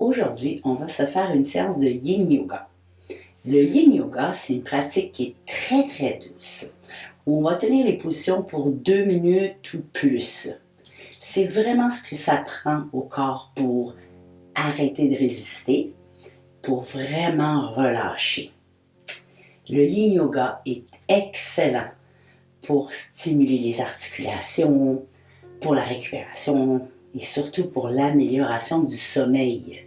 Aujourd'hui, on va se faire une séance de Yin Yoga. Le Yin Yoga, c'est une pratique qui est très très douce. On va tenir les positions pour 2 minutes ou plus. C'est vraiment ce que ça prend au corps pour arrêter de résister, pour vraiment relâcher. Le Yin Yoga est excellent pour stimuler les articulations, pour la récupération et surtout pour l'amélioration du sommeil.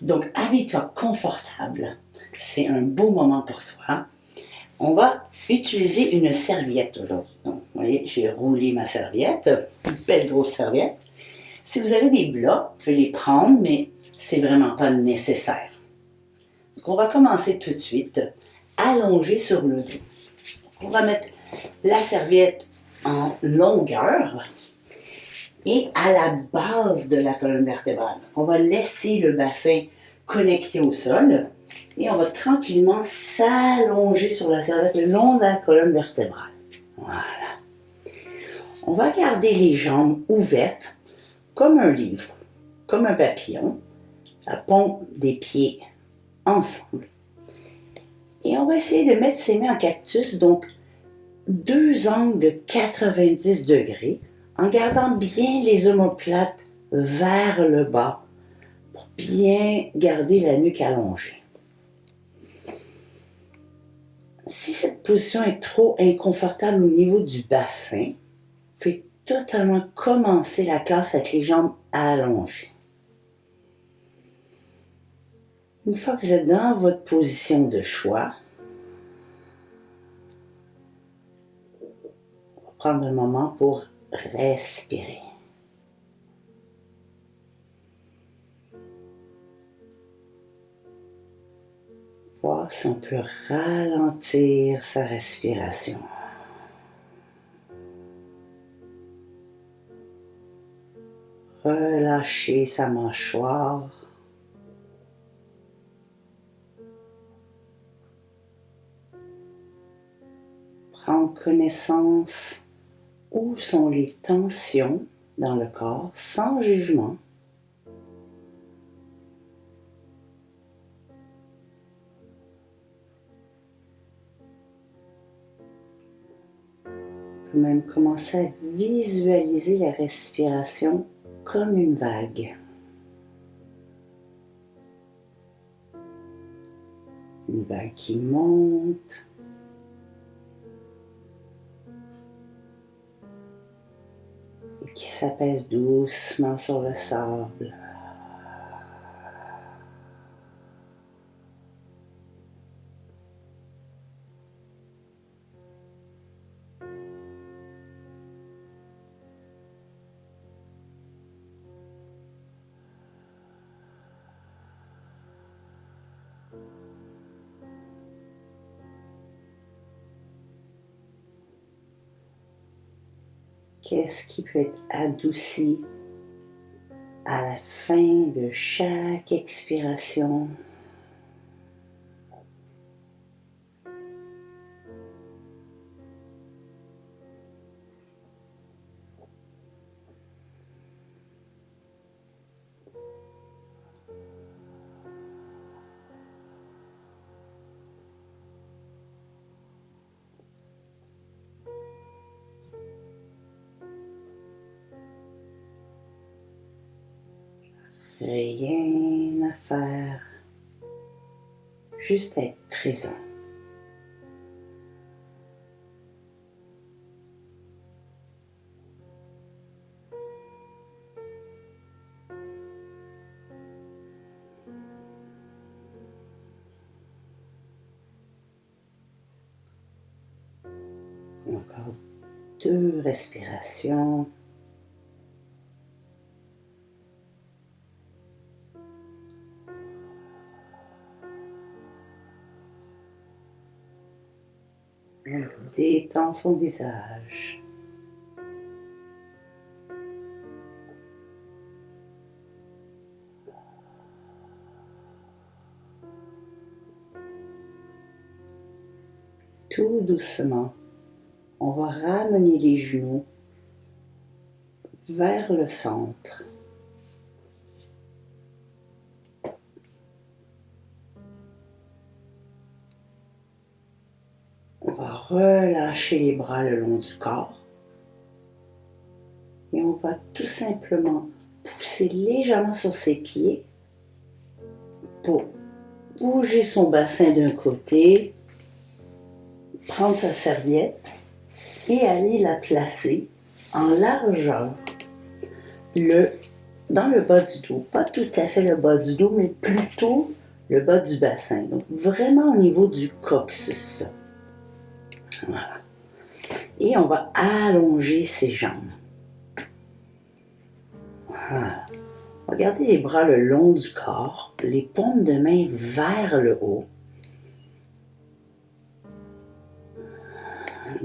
Donc, habille-toi confortable. C'est un beau moment pour toi. On va utiliser une serviette aujourd'hui. Donc, vous voyez, j'ai roulé ma serviette, une belle grosse serviette. Si vous avez des blocs, vous pouvez les prendre, mais c'est vraiment pas nécessaire. Donc, on va commencer tout de suite, allongé sur le dos. On va mettre la serviette en longueur et à la base de la colonne vertébrale. On va laisser le bassin connecté au sol et on va tranquillement s'allonger sur la serviette le long de la colonne vertébrale. Voilà. On va garder les jambes ouvertes comme un livre, comme un papillon, la paume des pieds ensemble. Et on va essayer de mettre ses mains en cactus, donc 2 angles de 90 degrés, en gardant bien les omoplates vers le bas pour bien garder la nuque allongée. Si cette position est trop inconfortable au niveau du bassin, vous pouvez totalement commencer la classe avec les jambes allongées. Une fois que vous êtes dans votre position de choix, on va prendre un moment pour respirer. Voir si on peut ralentir sa respiration. Relâcher sa mâchoire. Prendre connaissance où sont les tensions dans le corps sans jugement. On peut même commencer à visualiser la respiration comme une vague. Une vague qui monte. Et qui s'apaise doucement sur le sable. Qu'est-ce qui peut être adouci à la fin de chaque expiration? Rien à faire, juste être présent. Encore 2 respirations. Elle détend son visage. Tout doucement, on va ramener les genoux vers le centre. va relâcher les bras le long du corps. Et on va tout simplement pousser légèrement sur ses pieds pour bouger son bassin d'un côté, prendre sa serviette et aller la placer en largeur dans le bas du dos. Pas tout à fait le bas du dos, mais plutôt le bas du bassin. Donc vraiment au niveau du coccyx. Voilà. Et on va allonger ses jambes. Voilà. On va garder les bras le long du corps, les paumes de main vers le haut.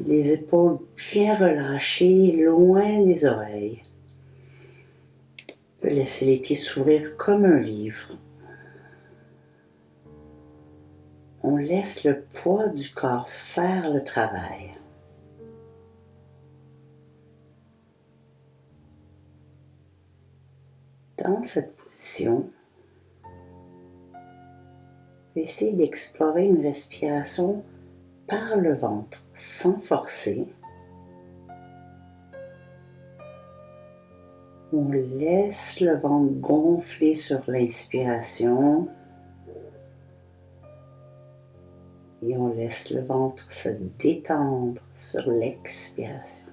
Les épaules bien relâchées, loin des oreilles. On peut laisser les pieds s'ouvrir comme un livre. On laisse le poids du corps faire le travail. Dans cette position, essayez d'explorer une respiration par le ventre sans forcer. On laisse le ventre gonfler sur l'inspiration et on laisse le ventre se détendre sur l'expiration.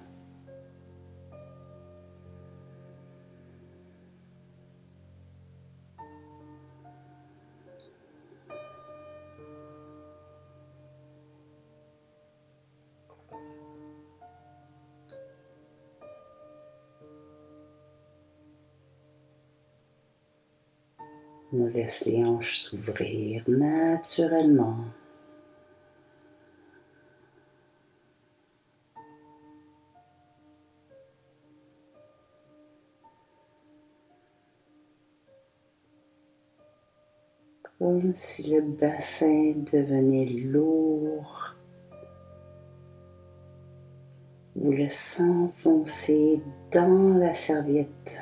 On laisse les hanches s'ouvrir naturellement. Comme si le bassin devenait lourd. Vous le s'enfoncer dans la serviette.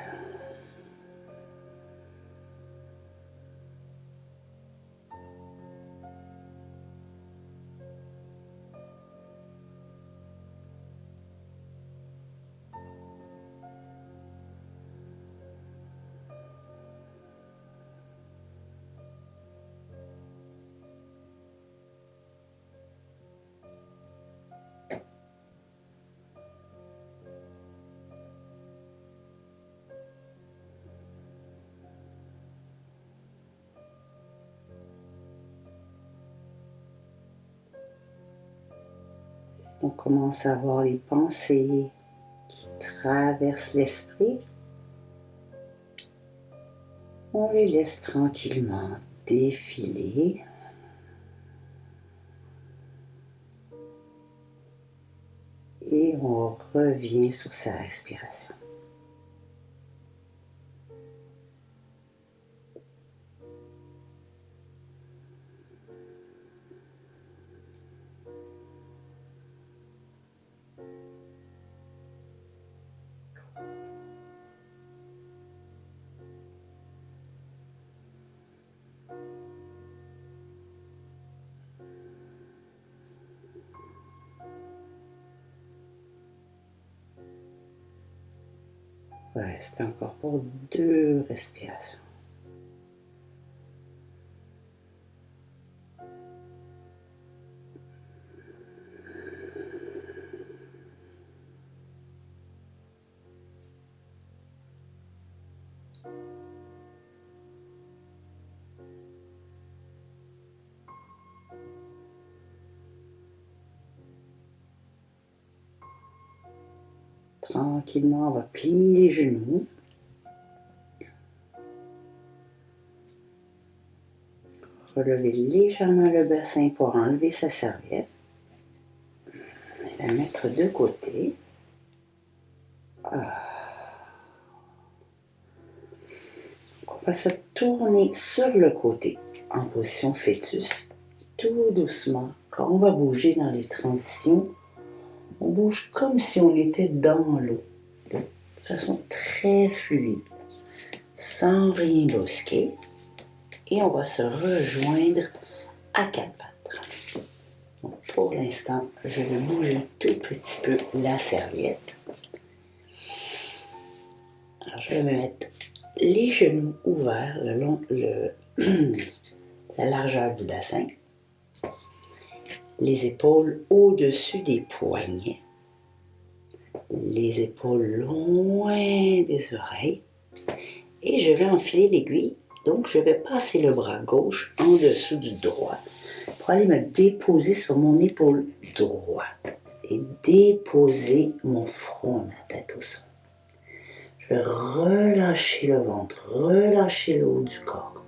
On commence à voir les pensées qui traversent l'esprit. On les laisse tranquillement défiler. Et on revient sur sa respiration. Il reste encore pour 2 respirations. Tranquillement, on va plier les genoux. Relever légèrement le bassin pour enlever sa serviette. Et la mettre de côté. On va se tourner sur le côté en position fœtus. Tout doucement, quand on va bouger dans les transitions, on bouge comme si on était dans l'eau, de façon très fluide, sans rien brusquer. Et on va se rejoindre à 4 pattes. Donc, pour l'instant, je vais bouger un tout petit peu la serviette. Alors, je vais me mettre les genoux ouverts le long la largeur du bassin, les épaules au-dessus des poignets, les épaules loin des oreilles, et je vais enfiler l'aiguille. Donc, je vais passer le bras gauche en dessous du droit pour aller me déposer sur mon épaule droite et déposer mon front, ma tête au sol. Je vais relâcher le ventre, relâcher le haut du corps.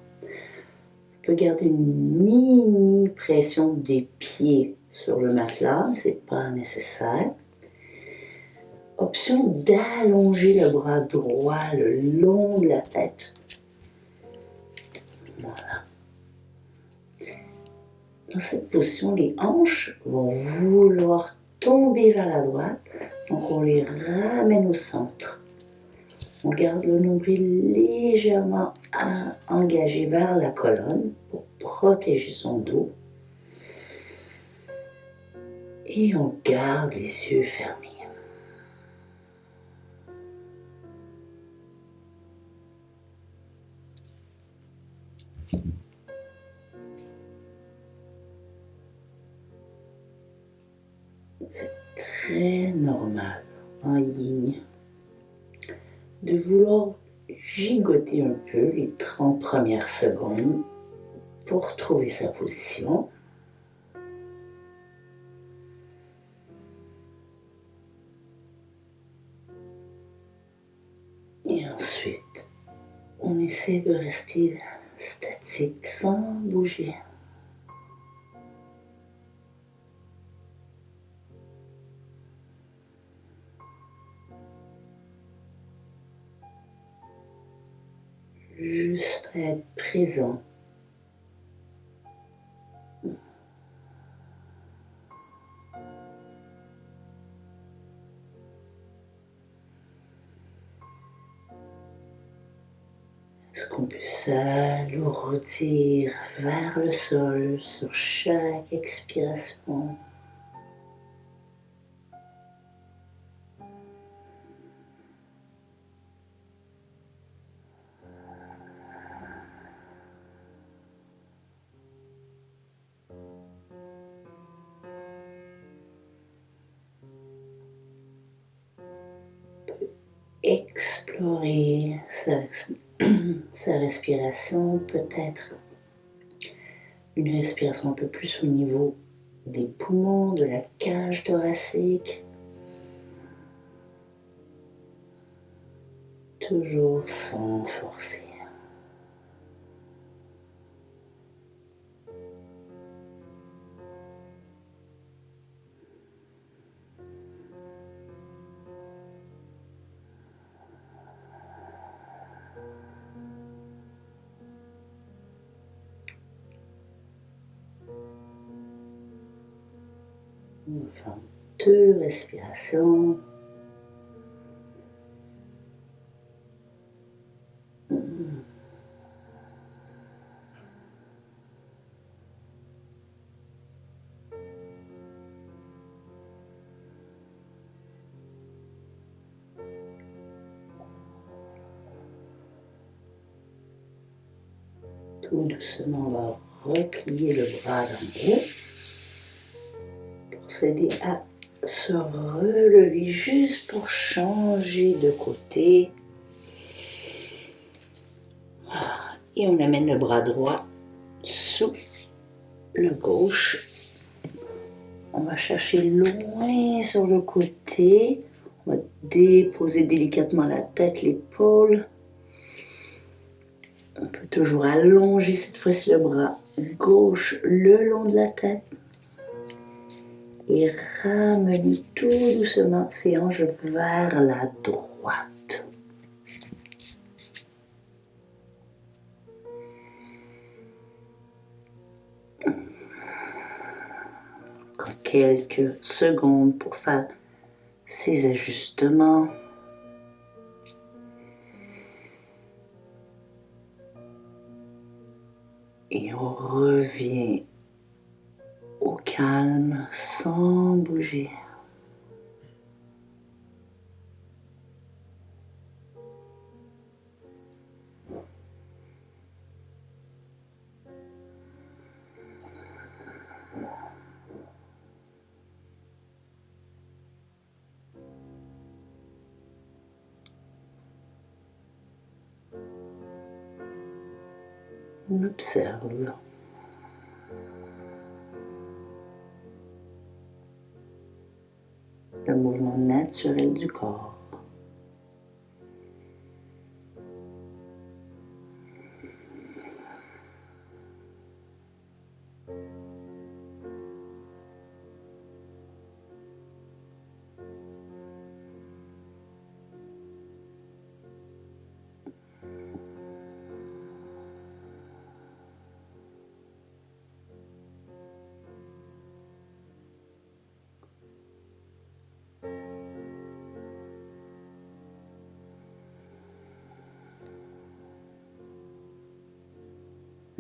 Je peux garder une mini pression des pieds sur le matelas, c'est pas nécessaire. Option d'allonger le bras droit le long de la tête. Voilà. Dans cette position, les hanches vont vouloir tomber vers la droite, donc on les ramène au centre. On garde le nombril légèrement engagé vers la colonne pour protéger son dos. Et on garde les yeux fermés. C'est très normal en yin de vouloir gigoter un peu les 30 premières secondes pour trouver sa position. Et ensuite, on essaie de rester statique sans bouger. Juste être présent. Est-ce qu'on peut s'alourdir vers le sol sur chaque expiration? Explorer sa respiration, peut-être une respiration un peu plus au niveau des poumons, de la cage thoracique. Toujours sans forcer. On va faire 2 respirations. Tout doucement, on va replier le bras dans le haut pour s'aider à se relever juste pour changer de côté. Et on amène le bras droit sous le gauche. On va chercher loin sur le côté. On va déposer délicatement la tête, l'épaule. On peut toujours allonger cette fois-ci le bras gauche le long de la tête. Et ramener tout doucement ses hanches vers la droite. Encore quelques secondes pour faire ces ajustements. Et on revient au calme. calme sans bouger. On observe le mouvement naturel du corps.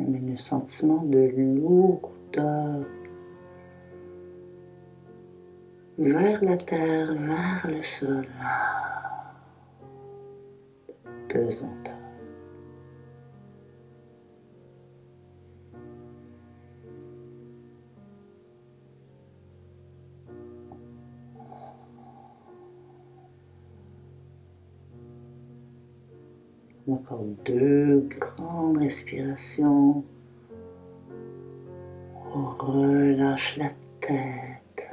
Amène le sentiment de lourdeur vers la terre, vers le sol, de pesanteur. Encore 2 grandes respirations. On relâche la tête.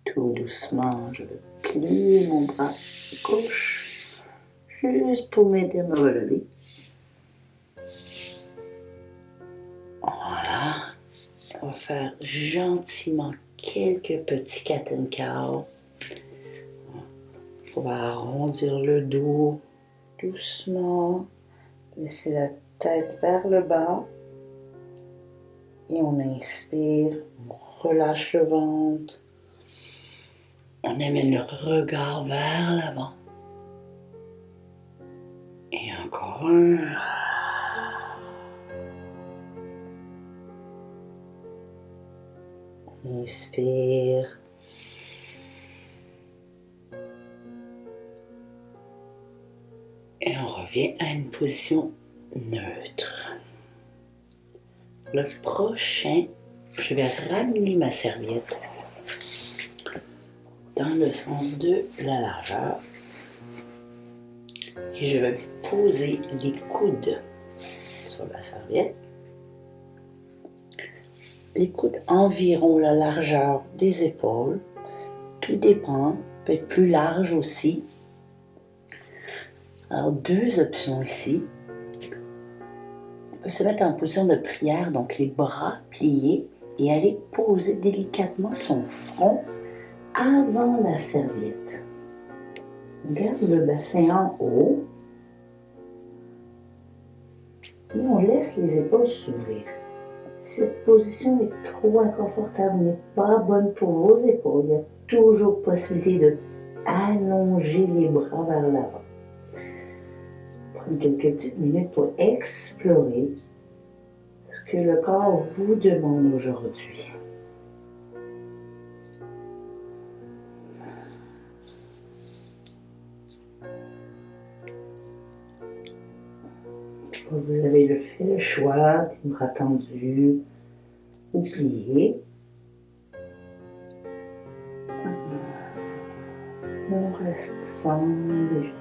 Tout doucement, je vais plier mon bras gauche juste pour m'aider à me relever. Voilà. On va faire gentiment quelques petits cat and cow. On va arrondir le dos doucement. Laisser la tête vers le bas. Et on inspire, on relâche le ventre. On amène le regard vers l'avant. Et encore un. On inspire. Et on revient à une position neutre. Le prochain, je vais ramener ma serviette dans le sens de la largeur. Et je vais poser les coudes sur la serviette. Les coudes environ la largeur des épaules. Tout dépend, peut être plus large aussi. Alors, 2 options ici. On peut se mettre en position de prière, donc les bras pliés et aller poser délicatement son front avant la serviette. On garde le bassin en haut et on laisse les épaules s'ouvrir. Si cette position est trop inconfortable, n'est pas bonne pour vos épaules, il y a toujours possibilité de allonger les bras vers l'avant. Prenez quelques petites minutes pour explorer ce que le corps vous demande aujourd'hui. Vous avez fait le choix des bras tendus ou pliés. On reste sans bouger.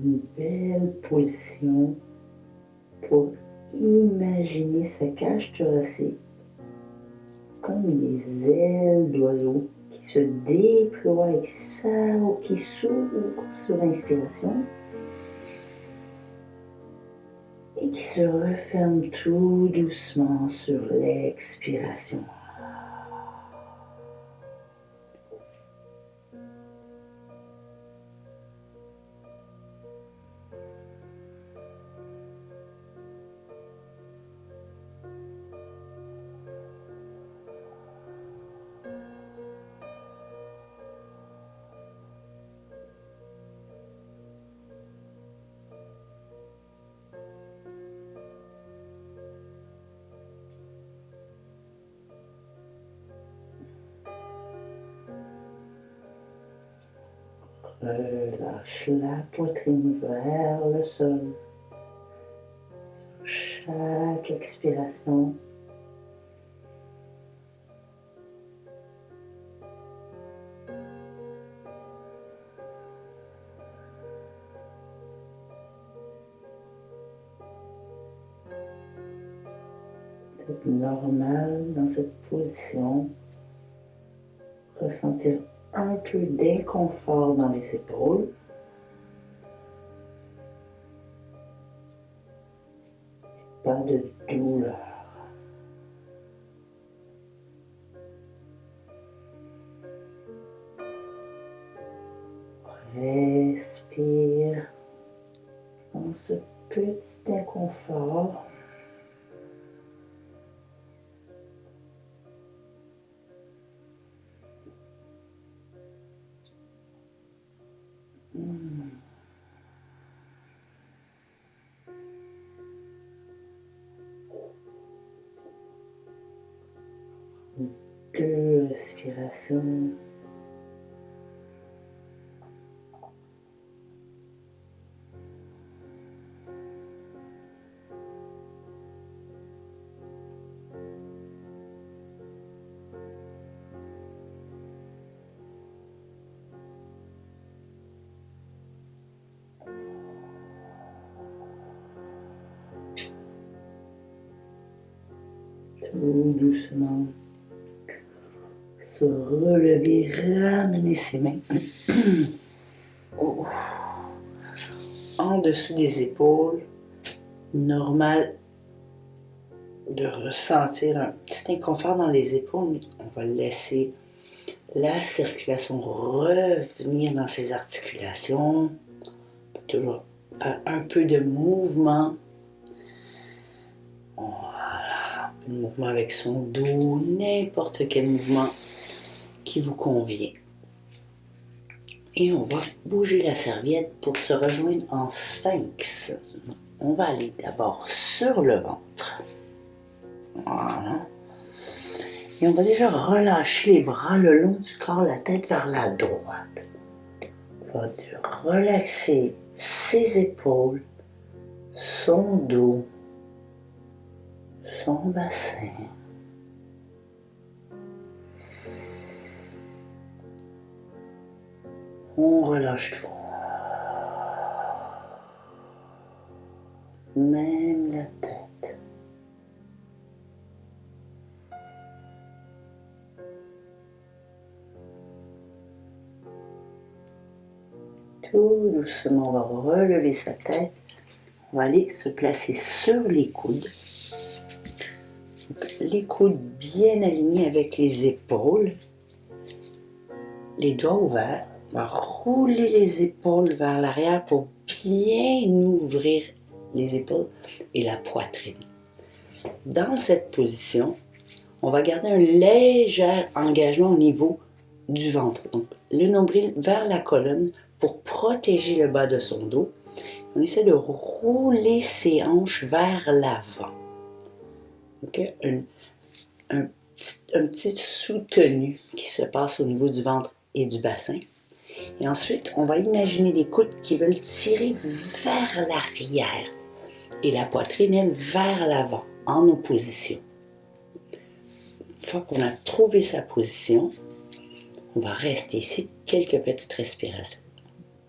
Une belle position pour imaginer sa cage thoracique comme des ailes d'oiseau qui se déploient et qui s'ouvrent sur l'inspiration et qui se referme tout doucement sur l'expiration. Relâche la poitrine vers le sol. Chaque expiration. C'est normal dans cette position. Ressentir un peu d'inconfort dans les épaules. Pas de douleur. Respire dans ce petit inconfort. Deux respirations. Tout doucement. Se relever, ramener ses mains en dessous des épaules. Normal de ressentir un petit inconfort dans les épaules, mais on va laisser la circulation revenir dans ses articulations. On peut toujours faire un peu de mouvement. Voilà, un peu de mouvement avec son dos, n'importe quel mouvement qui vous convient. Et on va bouger la serviette pour se rejoindre en sphinx. On va aller d'abord sur le ventre. Voilà. Et on va déjà relâcher les bras le long du corps, la tête vers la droite. On va relaxer ses épaules, son dos, son bassin. On relâche tout. Même la tête. Tout doucement, on va relever sa tête. On va aller se placer sur les coudes. Donc, les coudes bien alignés avec les épaules. Les doigts ouverts. On va rouler les épaules vers l'arrière pour bien ouvrir les épaules et la poitrine. Dans cette position, on va garder un léger engagement au niveau du ventre. Donc, le nombril vers la colonne pour protéger le bas de son dos. On essaie de rouler ses hanches vers l'avant. Okay? Un petit soutenu qui se passe au niveau du ventre et du bassin. Et ensuite, on va imaginer les coudes qui veulent tirer vers l'arrière et la poitrine, elle, vers l'avant, en opposition. Une fois qu'on a trouvé sa position, on va rester ici quelques petites respirations.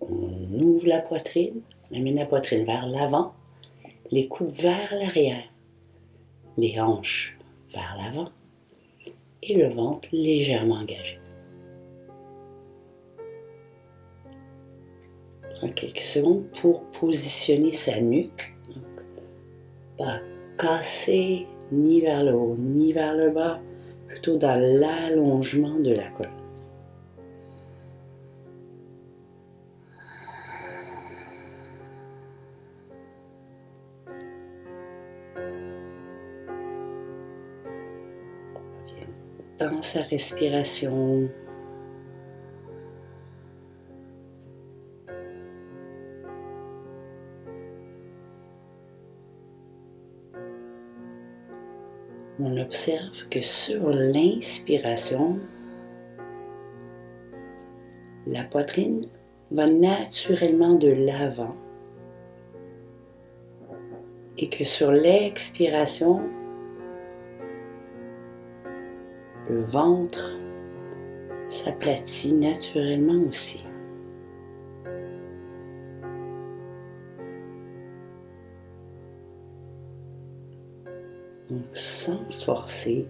On ouvre la poitrine, on amène la poitrine vers l'avant, les coudes vers l'arrière, les hanches vers l'avant et le ventre légèrement engagé. On prend quelques secondes pour positionner sa nuque. Donc, Pas casser ni vers le haut ni vers le bas, plutôt dans l'allongement de la colonne. Dans sa respiration, on observe que sur l'inspiration, la poitrine va naturellement de l'avant et que sur l'expiration, le ventre s'aplatit naturellement aussi. Donc sans forcer,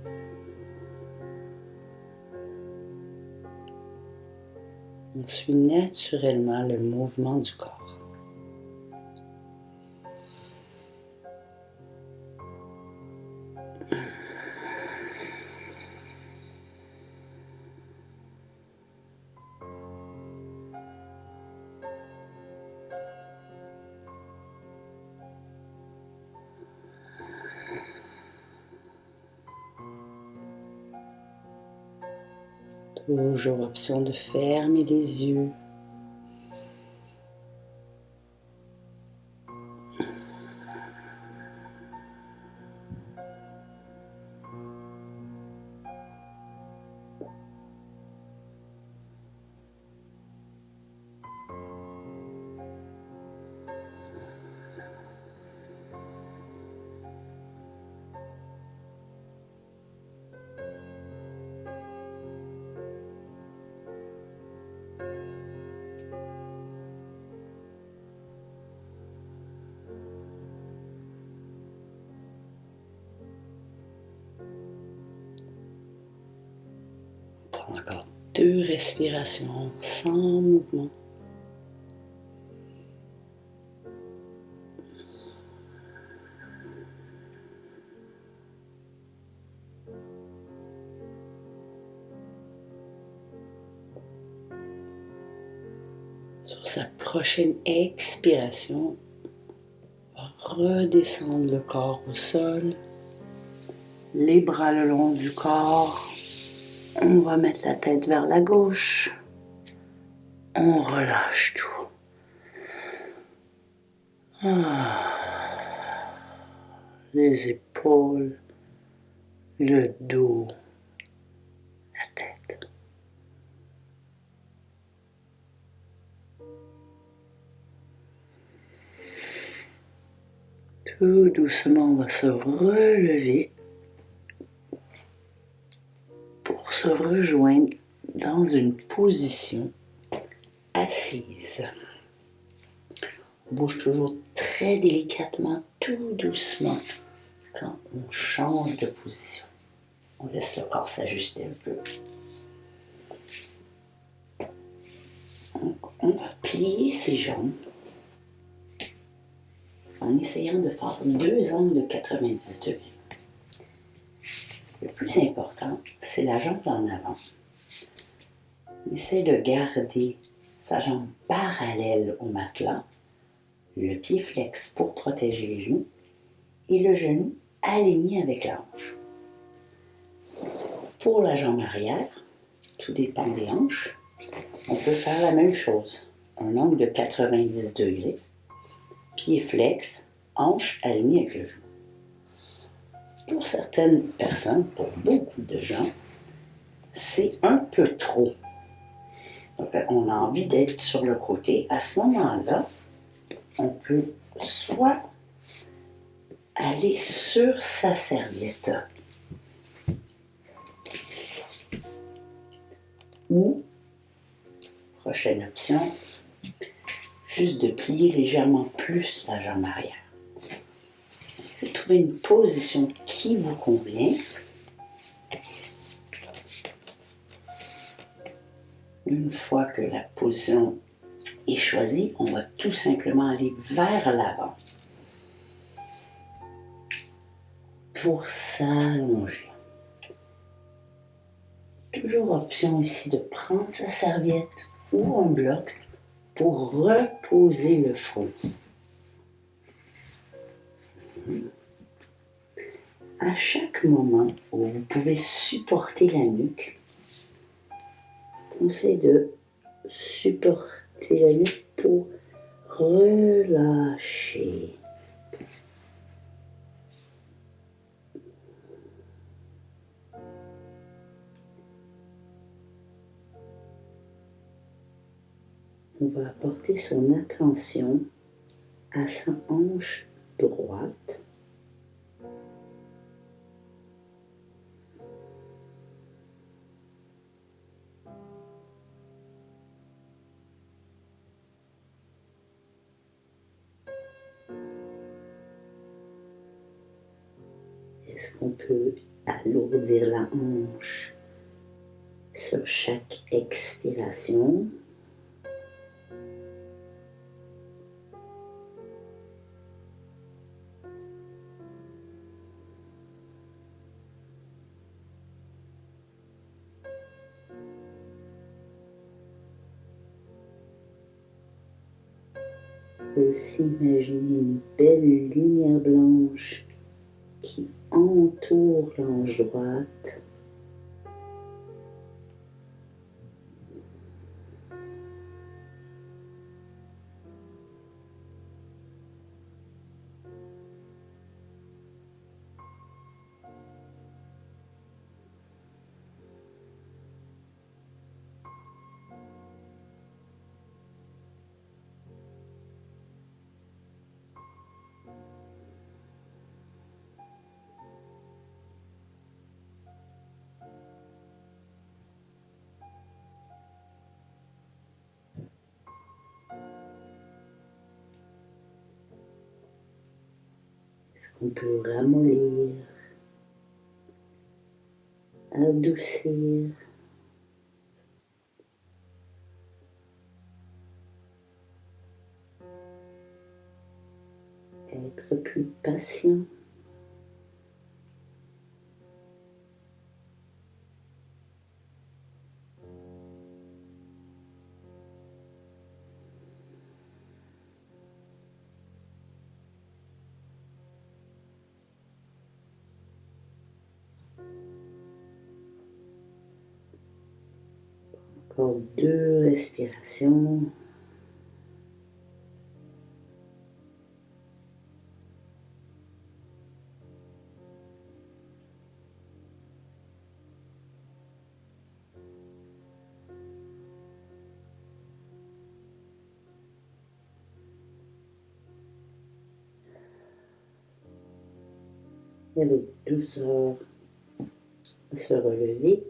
on suit naturellement le mouvement du corps. Toujours option de fermer les yeux. Prends encore 2 respirations sans mouvement. Sur sa prochaine expiration, on va redescendre le corps au sol, les bras le long du corps. On va mettre la tête vers la gauche. On relâche tout. Les épaules, le dos, la tête. Tout doucement, on va se relever pour se rejoindre dans une position assise. On bouge toujours très délicatement, tout doucement quand on change de position. On laisse le corps s'ajuster un peu. On va plier ses jambes en essayant de faire 2 angles de 90 degrés. Le plus important, c'est la jambe en avant. On essaie de garder sa jambe parallèle au matelas, le pied flex pour protéger les genoux et le genou aligné avec la hanche. Pour la jambe arrière, tout dépend des hanches, on peut faire la même chose. Un angle de 90 degrés, pied flex, hanche alignée avec le genou. Pour certaines personnes, pour beaucoup de gens, c'est un peu trop. Donc, on a envie d'être sur le côté. À ce moment-là, on peut soit aller sur sa serviette ou, prochaine option, juste de plier légèrement plus la jambe arrière. Trouvez une position qui vous convient. Une fois que la position est choisie, on va tout simplement aller vers l'avant. pour s'allonger. Toujours option ici de prendre sa serviette ou un bloc pour reposer le front. À chaque moment où vous pouvez supporter la nuque, pensez de supporter la nuque pour relâcher. On va apporter son attention à sa hanche droite. Est-ce qu'on peut alourdir la hanche sur chaque expiration? On peut aussi imaginer une belle lumière blanche qui entoure la hanche droite. Est-ce qu'on peut ramollir, adoucir, être plus patient? Encore 2 respirations. Et avec douceur, se relever.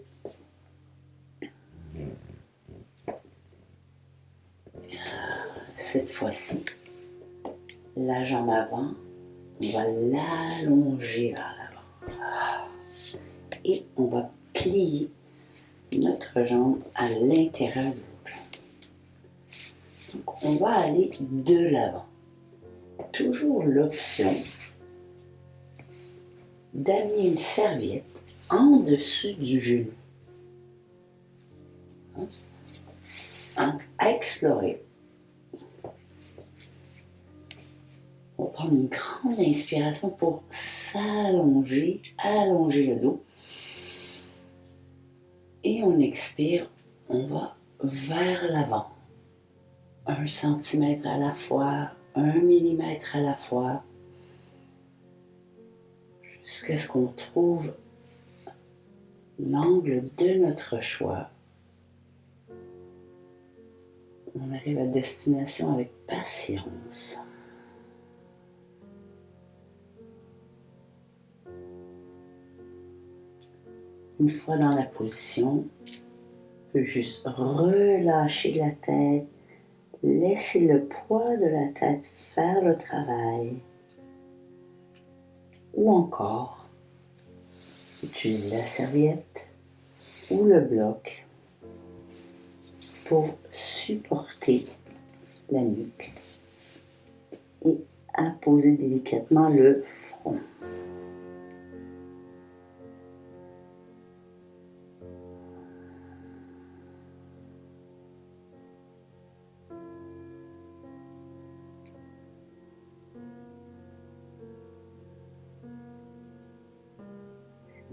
Cette fois-ci, la jambe avant, on va l'allonger vers l'avant. Et on va plier notre jambe à l'intérieur de vos jambes. Donc, on va aller de l'avant. Toujours l'option d'amener une serviette en dessous du genou. À explorer. On va prendre une grande inspiration pour s'allonger, allonger le dos. Et on expire, on va vers l'avant. 1 centimètre à la fois, 1 millimètre à la fois, jusqu'à ce qu'on trouve l'angle de notre choix. On arrive à destination avec patience. Une fois dans la position, on peut juste relâcher la tête, laisser le poids de la tête faire le travail. Ou encore, utiliser la serviette ou le bloc pour supporter la nuque et apposer délicatement le front.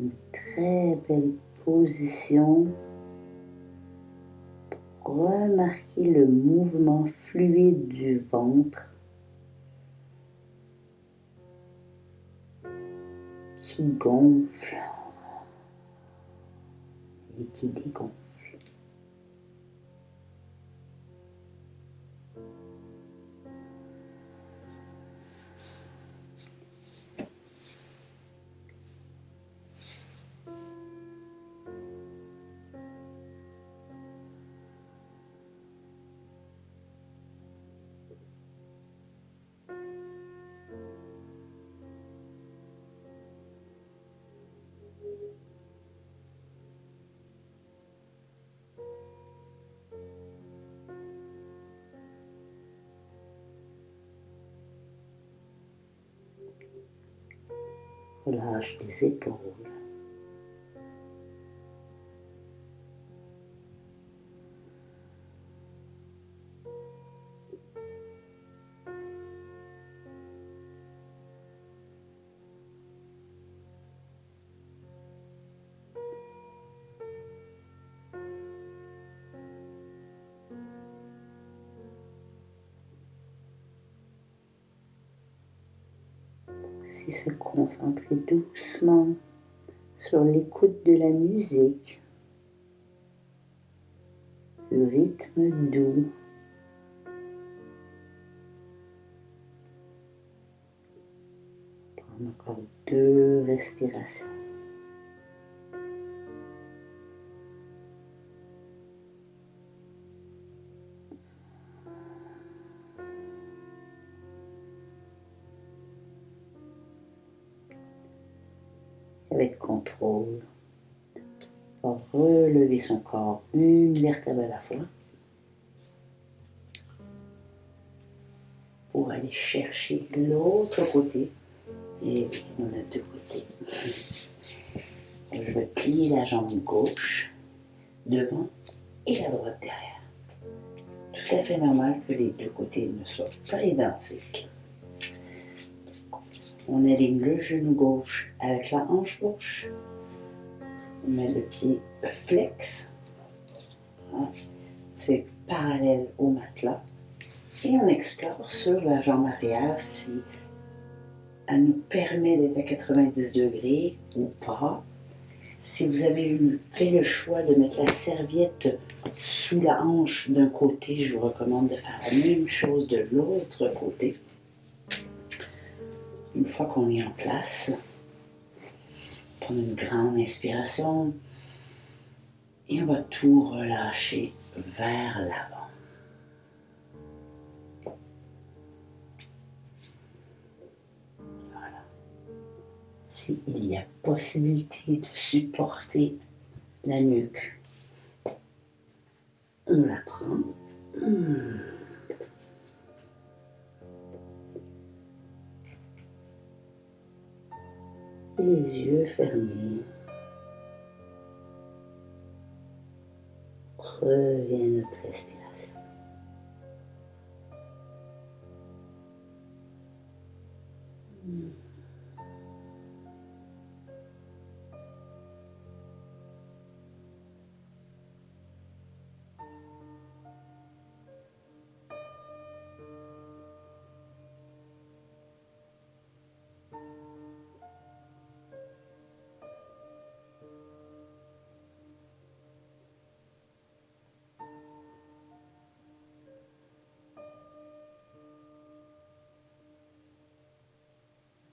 Une très belle position. Remarquez le mouvement fluide du ventre qui gonfle et qui dégonfle. Relâche les épaules. Si se concentrer doucement sur l'écoute de la musique, le rythme doux. Prendre encore 2 respirations. Avec contrôle, on va relever son corps une vertèbre à la fois pour aller chercher l'autre côté. Et on a 2 côtés. Je vais plier la jambe gauche devant et la droite derrière. Tout à fait normal que les 2 côtés ne soient pas identiques. On aligne le genou gauche avec la hanche gauche. On met le pied flex. C'est parallèle au matelas. Et on explore sur la jambe arrière si elle nous permet d'être à 90 degrés ou pas. Si vous avez fait le choix de mettre la serviette sous la hanche d'un côté, je vous recommande de faire la même chose de l'autre côté. Une fois qu'on est en place, prendre une grande inspiration et on va tout relâcher vers l'avant. Voilà. S'il y a possibilité de supporter la nuque, on la prend. Et les yeux fermés. Revient notre respiration.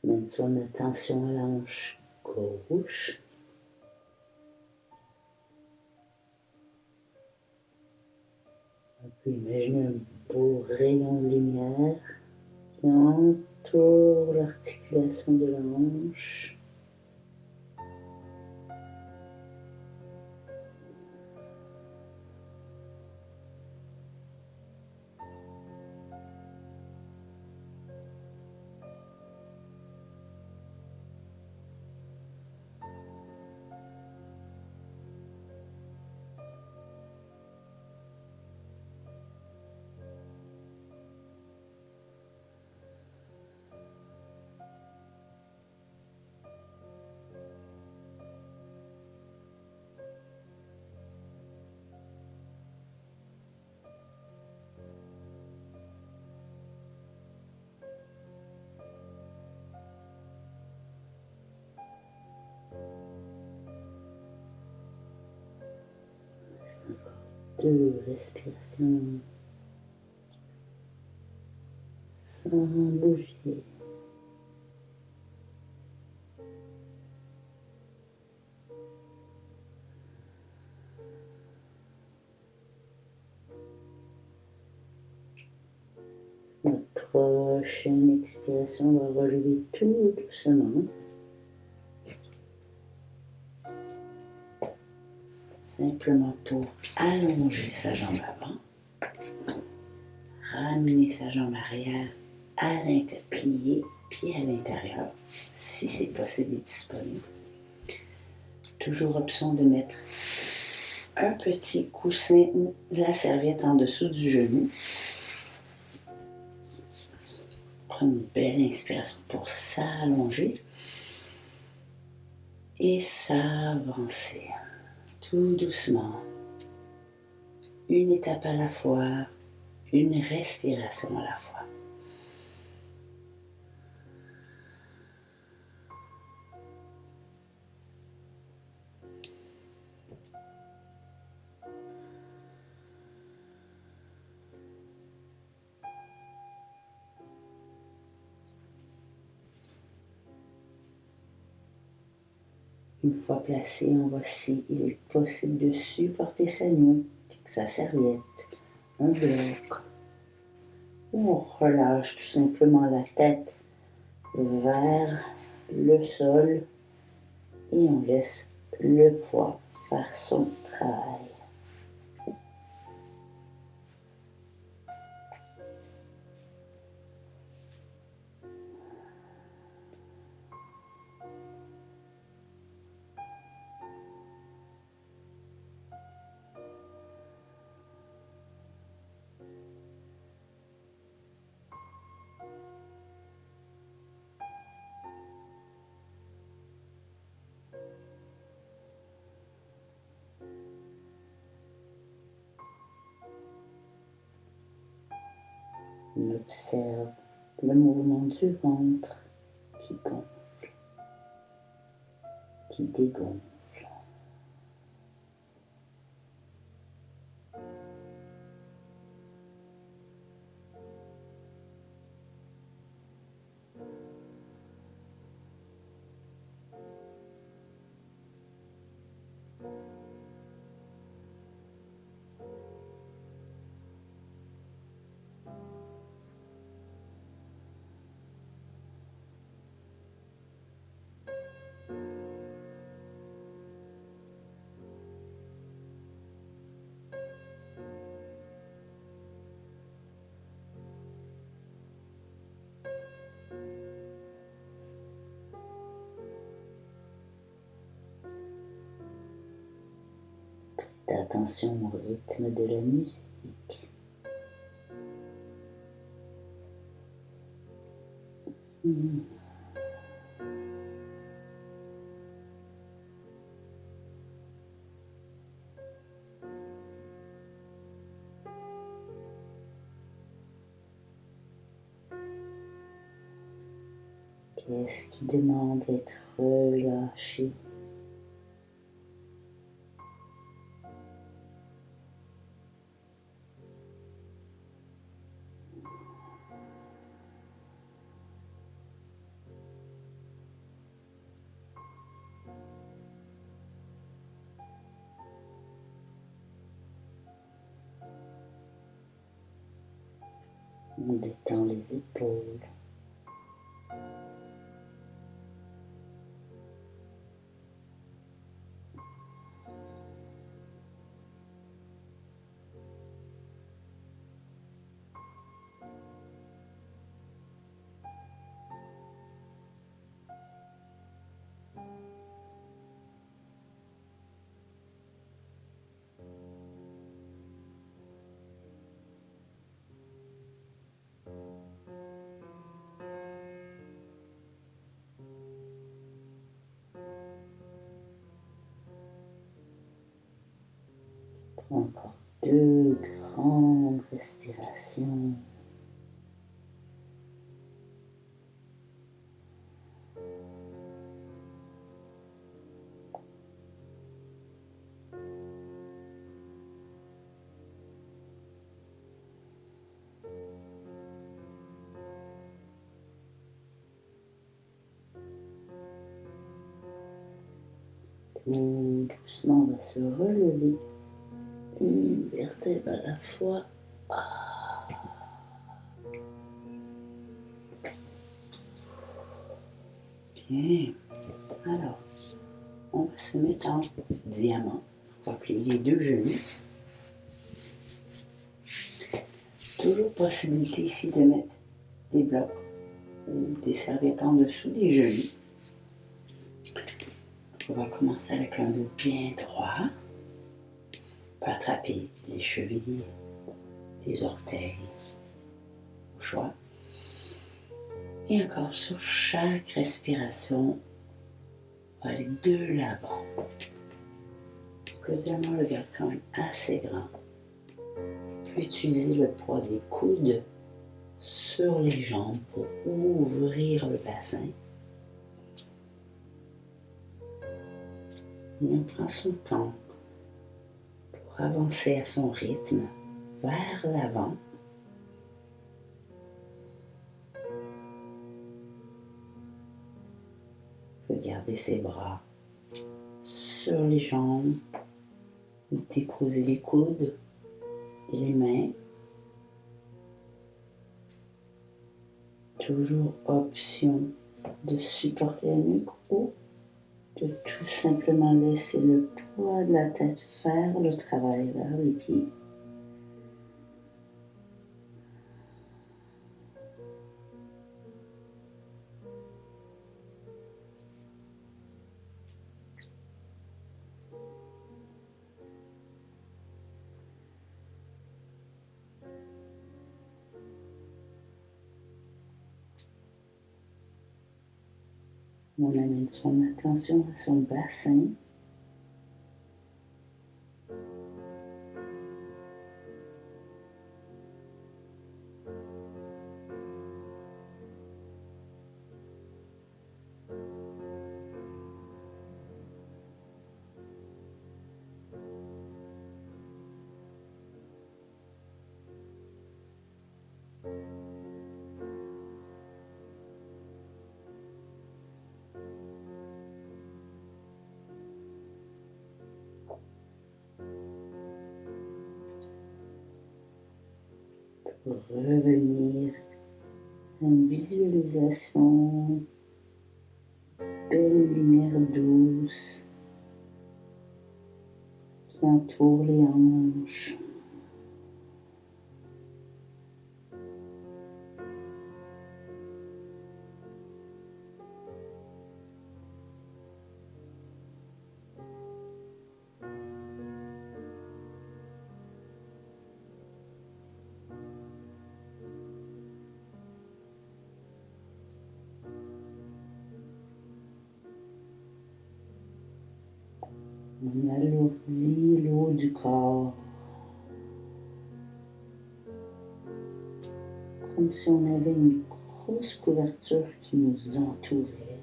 Mène son attention à la hanche gauche. On peut imaginer un beau rayon de lumière qui entoure l'articulation de la hanche. 2 respirations sans bouger. Notre prochaine expiration va relever tout doucement. Simplement pour allonger sa jambe avant, ramener sa jambe arrière à l'intérieur, plier, pied à l'intérieur, si c'est possible et disponible. Toujours option de mettre un petit coussin ou la serviette en dessous du genou. Prendre une belle inspiration pour s'allonger et s'avancer. Tout doucement, une étape à la fois, une respiration à la fois. Une fois placé, on va, si il est possible, de supporter sa nuque, sa serviette, un bloc. Ou on relâche tout simplement la tête vers le sol et on laisse le poids faire son travail. On observe le mouvement du ventre qui gonfle, qui dégonfle. Faites attention au rythme de la musique. Qu'est-ce qui demande d'être relâché? On détend les épaules. Encore 2 grandes respirations. Tout doucement, on va se relever. Une vertèbre à la fois. Bien. Alors, on va se mettre en diamant. On va plier les deux genoux. Toujours possibilité ici de mettre des blocs ou des serviettes en dessous des genoux. On va commencer avec un dos bien droit. On peut attraper les chevilles, les orteils, au choix. Et encore sur chaque respiration, on va aller de l'avant. Le diamant le garde quand même assez grand. On peut utiliser le poids des coudes sur les jambes pour ouvrir le bassin. Et on prend son temps pour avancer à son rythme vers l'avant. On peut garder ses bras sur les jambes, déposer les coudes et les mains. Toujours option de supporter la nuque ou de tout simplement laisser le poids de la tête faire le travail vers les pieds. On amène son attention à son bassin. Pour revenir à une visualisation, belle lumière douce qui entoure les hanches. On alourdit le haut du corps, comme si on avait une grosse couverture qui nous entourait.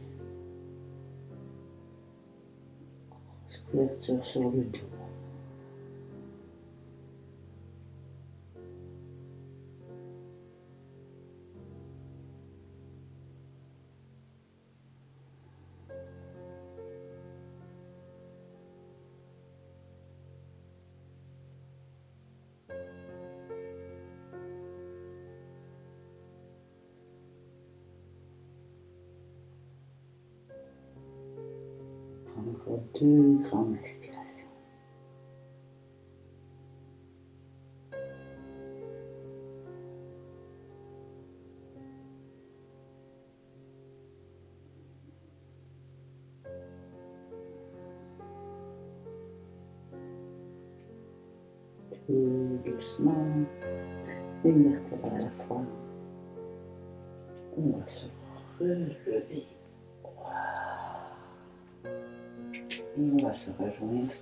Grosse couverture sur le dos. Encore 2 grandes respirations. Tout doucement, une vertèbre à la fois. On va se relever. Et on va se rejoindre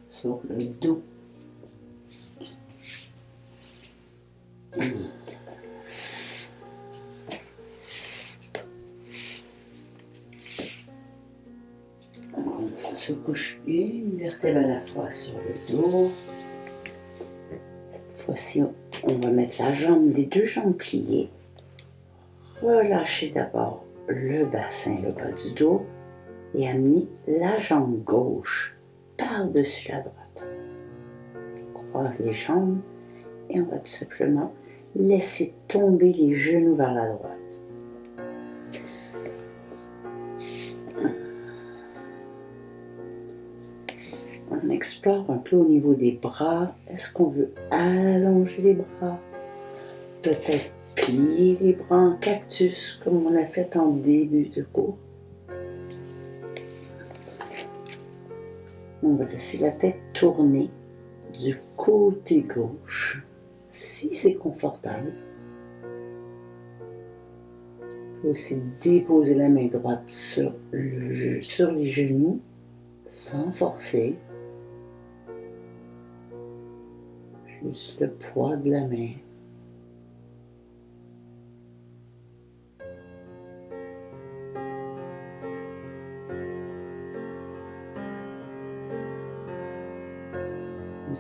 sur le dos. On se couche une vertèbre à la fois sur le dos. Cette fois-ci, on va mettre la jambe, les 2 jambes pliées. Relâchez d'abord le bassin, le bas du dos. et amener la jambe gauche par-dessus la droite. On croise les jambes et on va tout simplement laisser tomber les genoux vers la droite. On explore un peu au niveau des bras. Est-ce qu'on veut allonger les bras? Peut-être plier les bras en cactus comme on a fait en début de cours. On va laisser la tête tourner du côté gauche, si c'est confortable. On peut aussi déposer la main droite sur les genoux, sans forcer. Juste le poids de la main.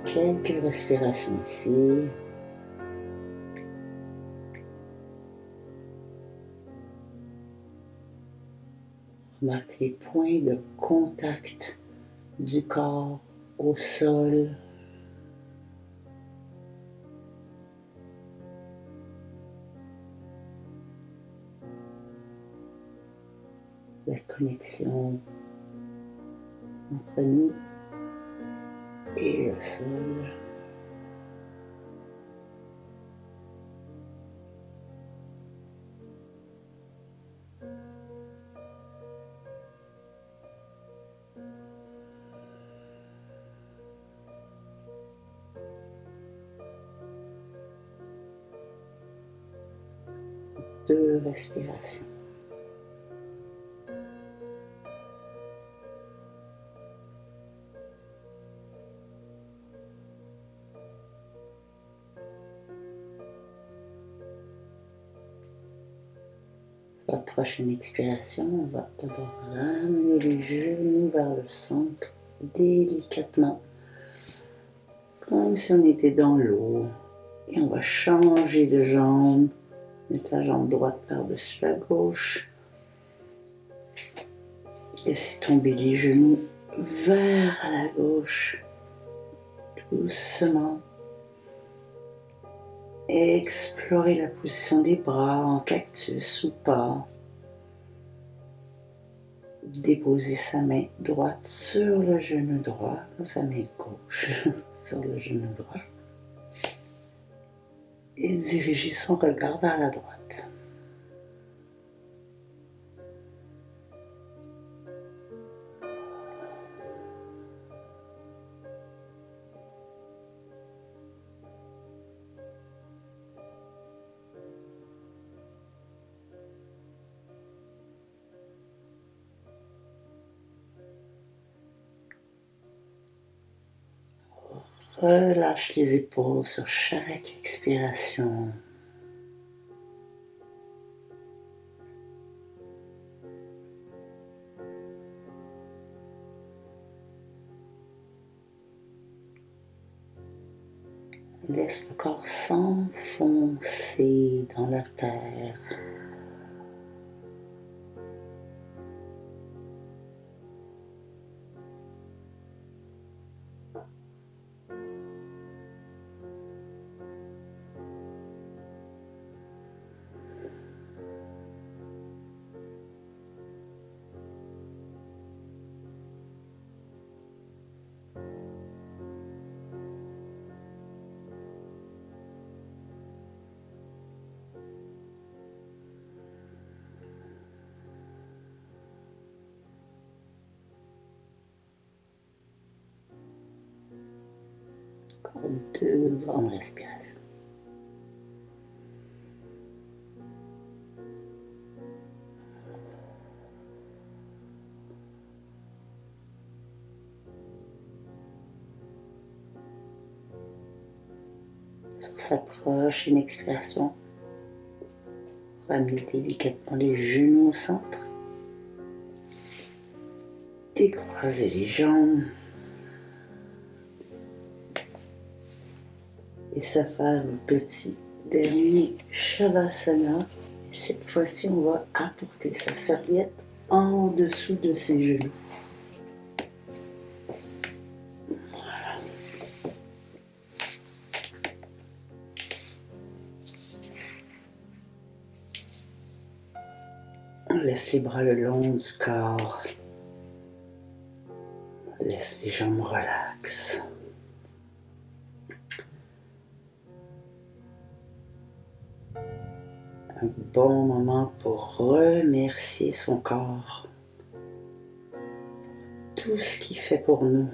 Quelques respirations ici. Remarque les points de contact du corps au sol. La connexion entre nous et le sol. Deux respirations. Sur la prochaine expiration, on va d'abord ramener les genoux vers le centre délicatement, comme si on était dans l'eau. Et on va changer de jambe, mettre la jambe droite par-dessus la gauche. Laissez tomber les genoux vers la gauche, doucement. Explorez la position des bras en cactus ou pas. Déposez sa main droite sur le genou droit, sa main gauche sur le genou droit. Et dirigez son regard vers la droite. Relâche les épaules sur chaque expiration. Laisse le corps s'enfoncer dans la terre. Encore deux grandes respirations. Sur sa prochaine expiration, ramenez délicatement les genoux au centre. Décroisez les jambes. Et ça fait un petit dernier Shavasana. Cette fois-ci, on va apporter sa serviette en dessous de ses genoux. On laisse les bras le long du corps. Laisse les jambes relaxes. Un bon moment pour remercier son corps. Tout ce qu'il fait pour nous.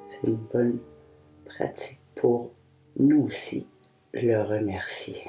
C'est une bonne pratique pour nous aussi le remercier.